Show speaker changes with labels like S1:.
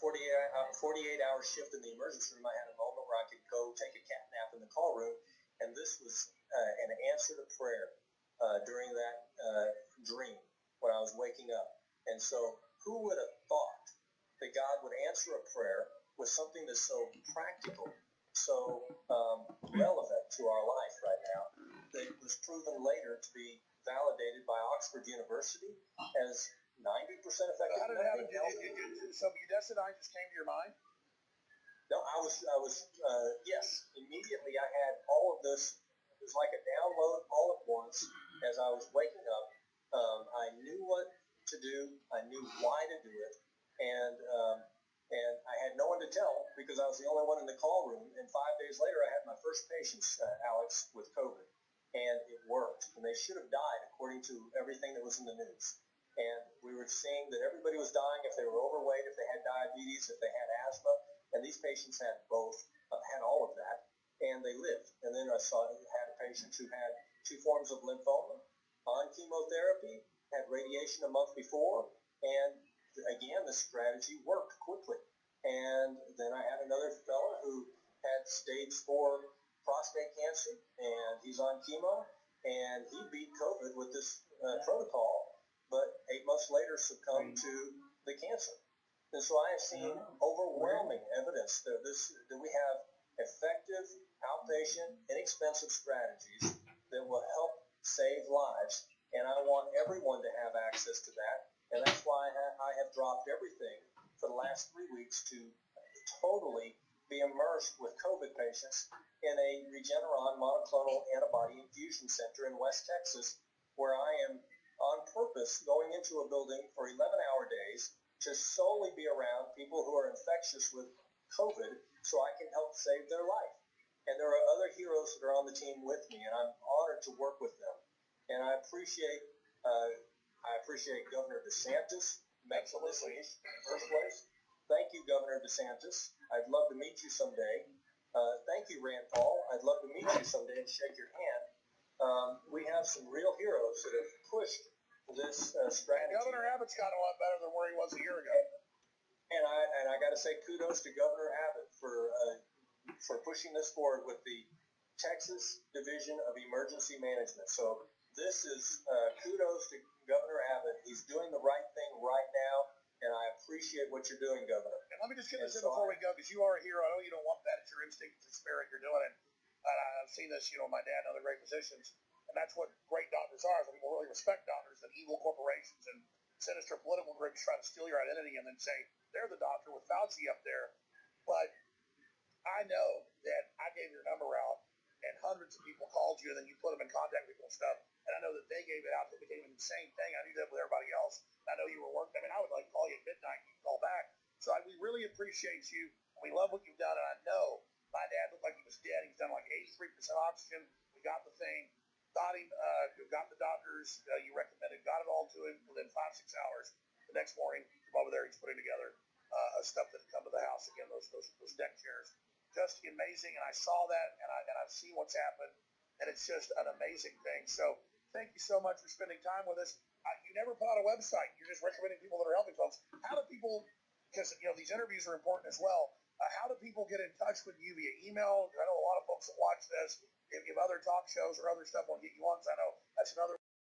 S1: 48-hour shift in the emergency room, I had a moment where I could go take a cat nap in the call room, and this was an answer to prayer during that dream when I was waking up. And so who would have thought that God would answer a prayer with something that's so practical, so relevant to our life right now, that was proven later to be validated by Oxford University as 90% effective.
S2: How did it happen? So budesonide just came to your mind?
S1: No, I was yes. Immediately I had all of this. It was like a download all at once as I was waking up. I knew what to do. I knew why to do it. And I had no one to tell because I was the only one in the call room. And 5 days later, I had my first patients, Alex, with COVID. And it worked. And they should have died according to everything that was in the news. And we were seeing that everybody was dying if they were overweight, if they had diabetes, if they had asthma. And these patients had both, had all of that. And they lived. And then I had a patient who had 2 forms of lymphoma, on chemotherapy, had radiation a month before. And again, the strategy worked quickly. And then I had another fella who had stage 4 prostate cancer, and he's on chemo, and he beat COVID with this protocol, but 8 months later succumbed to the cancer. And so I have seen overwhelming evidence that we have effective, outpatient, inexpensive strategies that will help save lives, and I want everyone to have access to that. And that's why I have dropped everything for the last 3 weeks to totally be immersed with COVID patients in a Regeneron monoclonal antibody infusion center in West Texas, where I am on purpose going into a building for 11-hour days to solely be around people who are infectious with COVID so I can help save their life. And there are other heroes that are on the team with me, and I'm honored to work with them. And I appreciate Governor DeSantis making this in the first place. Thank you, Governor DeSantis. I'd love to meet you someday. Thank you, Rand Paul. I'd love to meet you someday and shake your hand. We have some real heroes that have pushed this strategy.
S2: Governor Abbott's got a lot better than where he was a year ago.
S1: And I got to say kudos to Governor Abbott for pushing this forward with the Texas Division of Emergency Management. So this is kudos to Governor Abbott. He's doing the right thing right now, and I appreciate what you're doing, Governor.
S2: And let me just get this in before we go, because you are a hero. I know you don't want that. It's your instinct, it's your spirit. You're doing it. And I've seen this, my dad and other great physicians, and that's what great doctors are. So people really respect doctors, and evil corporations and sinister political groups try to steal your identity and then say, they're the doctor with Fauci up there. But I know that I gave your number out, and hundreds of people called you, and then you put them in contact with people and stuff. And I know that they gave it out. It became an insane thing. I knew that with everybody else. I know you were working. I mean, I would call you at midnight. You'd call back. So we really appreciate you. We love what you've done. And I know my dad looked like he was dead. He's done like 83% oxygen. We got the thing. Got him. Got the doctors you recommended. Got it all to him within 5-6 hours. The next morning, from over there, he's putting together stuff that had come to the house. Again, those deck chairs. Just amazing. And I saw that, and I've seen what's happened. And it's just an amazing thing. So thank you so much for spending time with us. You never put out a website. You're just recommending people that are helping folks. How do people, because these interviews are important as well, how do people get in touch with you via email? I know a lot of folks that watch this, if other talk shows or other stuff want to get you on, because I know that's another